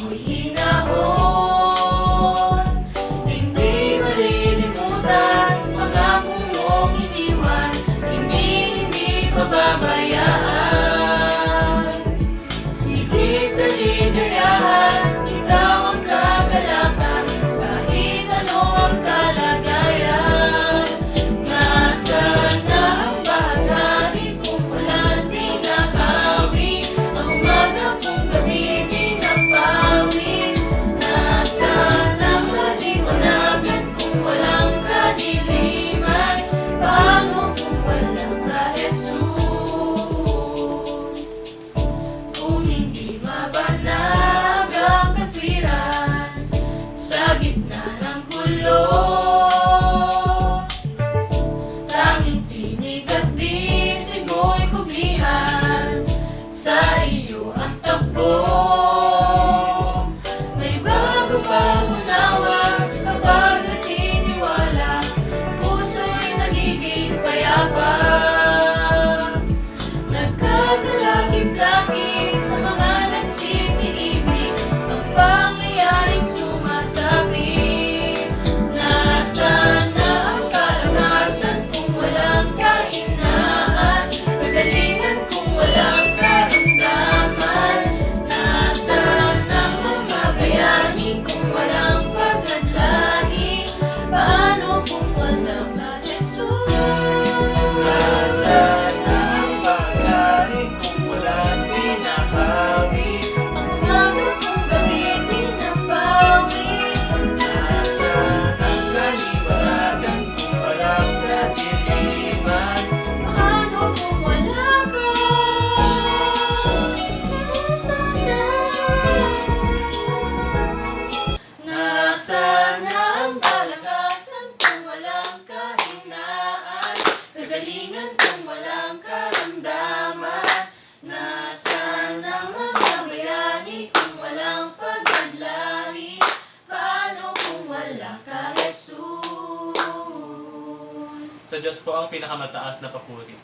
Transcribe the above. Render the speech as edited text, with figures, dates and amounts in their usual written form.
mo'y hinahon. Hindi malilimutan, pangako mong iniwan, hindi pababayaan. Higit na ligayahan, ikaw ang kagalakan, kahit ano ang kalagayan. Nasaan na ang bahagari kung walang di nakawi, ang umaga kung gabi di napawi. Nasaan ang kaliwanagan kung walang kadiliman, paano kung walang ka Jesus? Kung hindi mabanag ang katwiran sa gitna ng gulo, tanging tinig at bisig mo'y kublihan, sa iyo ang takbo. May bago pang unawa kapag natiniwala, puso'y nagiging payapa. Nagkakalakip-lakip sa mga nagsisiibig, ang pangyayaring sumasapit. Nasaan na ang kalakasan kung walang kahinaan, kagalingan kung walang karamdaman. Nasaan ang mga bayani kung walang pag-adlahi, paano kung walang ka Jesus? Nasaan na ang bahagari kung walang di nakawi, Ang umaga kung gabi di napawi. nasaan ang kaliwanagan kung walang kadiliman, Paano kung wala ka? Nasaan na ang kalakasan kung walang kahinaan, kagalingan kung walang karamdaman. Nasaan ang mga bayani kung walang pag-adlahi, paano kung wala ka Jesus? sa Diyos po ang pinakamataas na papuri.